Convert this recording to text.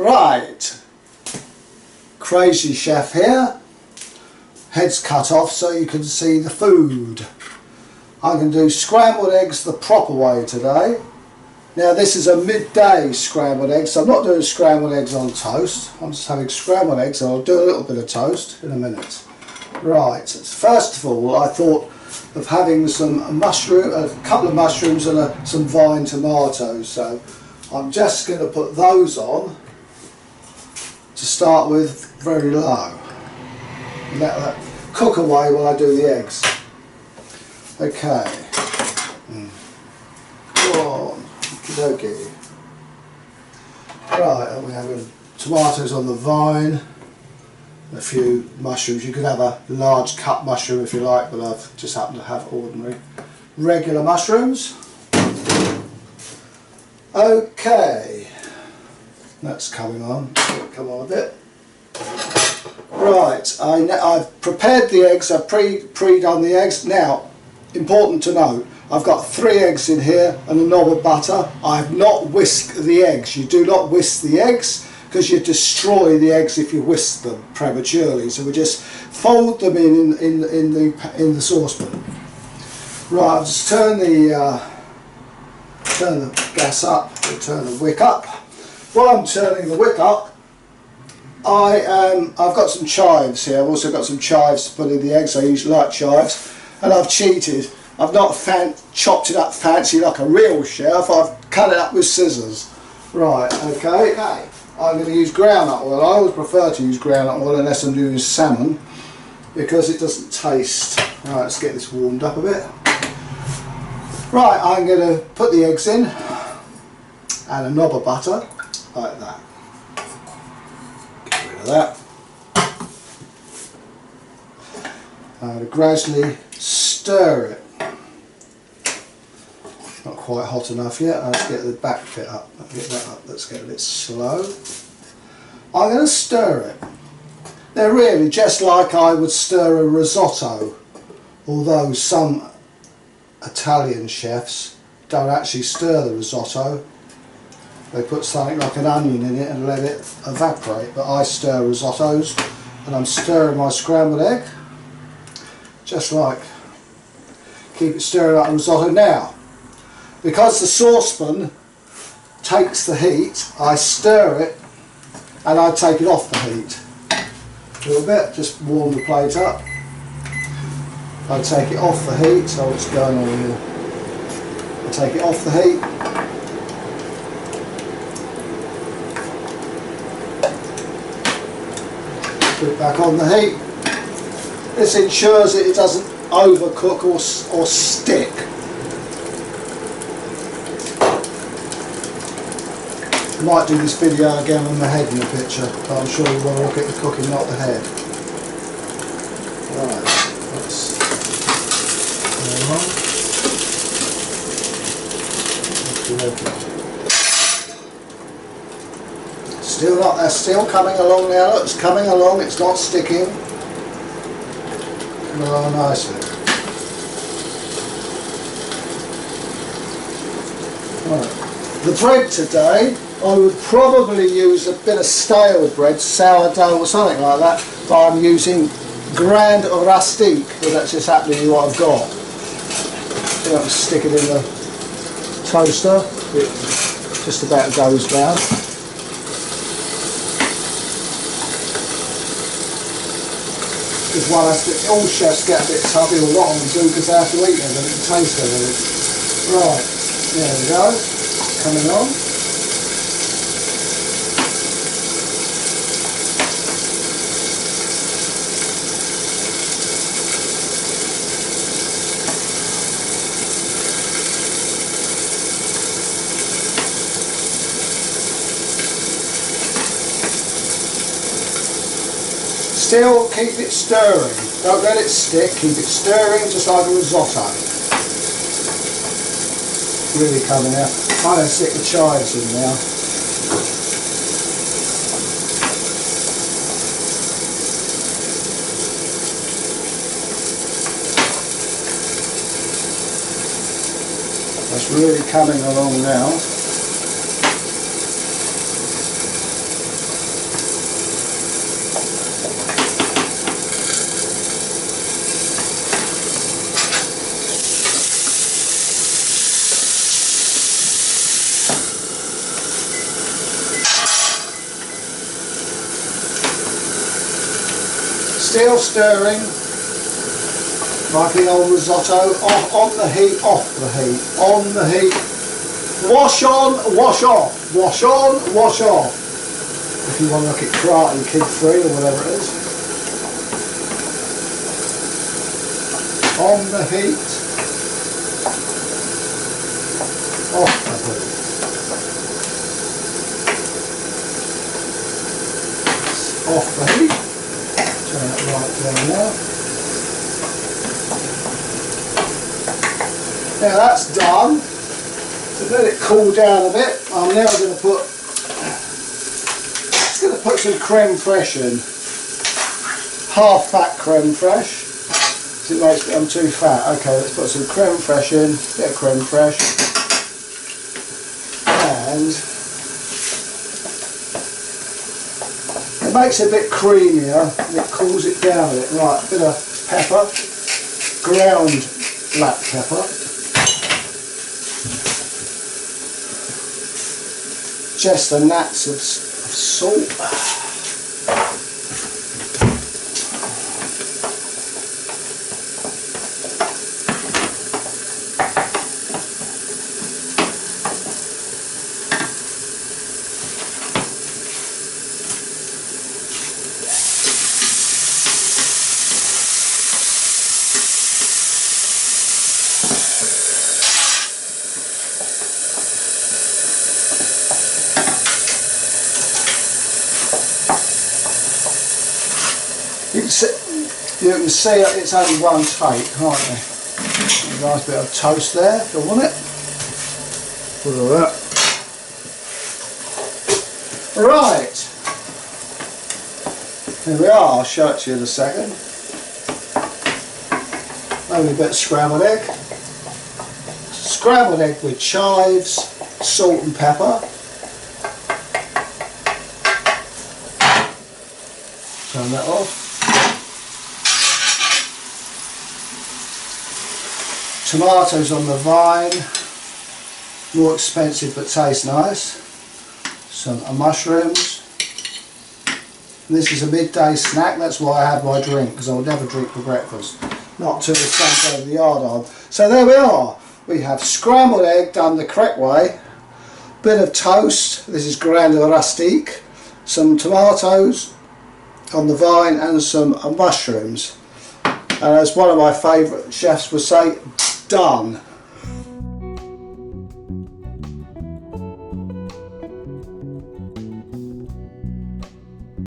Right, crazy chef here, head's cut off so you can see the food. I'm going to do scrambled eggs the proper way today. Now this is a midday scrambled eggs, so I'm not doing scrambled eggs on toast, I'm just having scrambled eggs and I'll do a little bit of toast in a minute. Right, first of all I thought of having some mushroom, a couple of mushrooms and some vine tomatoes, so I'm just going to put those on to start with very low. Let that cook away while I do the eggs. Okay. Go on. Okey-dokey. Right, and we have tomatoes on the vine, a few mushrooms. You could have a large cut mushroom if you like, but I've just happened to have ordinary regular mushrooms. Okay, that's coming on. Come on a bit. Right, I've prepared the eggs. I've pre-done the eggs. Now, important to note, I've got 3 eggs in here and a knob of butter. I've not whisked the eggs. You do not whisk the eggs because you destroy the eggs if you whisk them prematurely. So we just fold them in the saucepan. Right, I'll just turn the gas up, turn the wick up. While I'm turning the wick up, I've got some chives here. I've also got some chives to put in the eggs. I usually like chives, and I've cheated. I've not chopped it up fancy like a real chef. I've cut it up with scissors. Right, okay. I'm going to use groundnut oil. I always prefer to use groundnut oil unless I'm doing salmon because it doesn't taste. Right, let's get this warmed up a bit. Right, I'm going to put the eggs in and a knob of butter like that. Get rid of that. I'm going to gradually stir it. Not quite hot enough yet. Let's get the back bit up. Get that up. Let's get a bit slow. I'm going to stir it. They're really just like I would stir a risotto, although some Italian chefs don't actually stir the risotto. They put something like an onion in it and let it evaporate, but I stir risottos, and I'm stirring my scrambled egg just like, keep it stirring like a risotto. Now, because the saucepan takes the heat, I stir it and I take it off the heat a little bit, just warm the plate up. I take it off the heat. So what's going on here? I take it off the heat. Put it back on the heat. This ensures that it doesn't overcook or stick. I might do this video again on the head in the picture, but I'm sure you want to look at the cooking, not the head. Right, let's go on. Still not, they're still coming along now. Look, it's coming along, it's not sticking. Coming along nicely. Right. The bread today, I would probably use a bit of stale bread, sourdough or something like that, but I'm using Grand Rustique, because that's just happening what I've got. So I can stick it in the toaster, it just about goes down. Because one has to, all chefs get a bit tubby, or a lot of them do, because they have to eat them and it can taste everything. Right, there we go, coming on. Still keep it stirring, don't let it stick, keep it stirring just like a risotto. Really coming out. I'm going to stick the chives in now. That's really coming along now. Still stirring, like in old risotto, on the heat, off the heat, on the heat. Wash on, wash off, wash on, wash off. If you want to look at Karate Kid 3 or whatever it is. On the heat, off the heat. Off the heat. Turn it right down there. Now that's done. So let it cool down a bit. I'm now going to put some creme fraiche in. Half fat creme fraiche. So it makes I'm too fat. Okay, let's put some creme fraiche in. Bit of creme fraiche. And it makes it a bit creamier and it cools it down a bit. Right, a bit of pepper. Ground black pepper. Just the nats of salt. You can see it's only one take, can't you? A nice bit of toast there, if you want it. Put all that. Right. Here we are, I'll show it to you in a second. Only a bit of scrambled egg. Scrambled egg with chives, salt and pepper. Turn that off. Tomatoes on the vine, more expensive but taste nice. Some mushrooms. And this is a midday snack, that's why I have my drink, because I'll never drink for breakfast. Not till the sun's over the yard on. So there we are. We have scrambled egg done the correct way. Bit of toast, this is grande rustique. Some tomatoes on the vine and some mushrooms. And as one of my favourite chefs would say, done.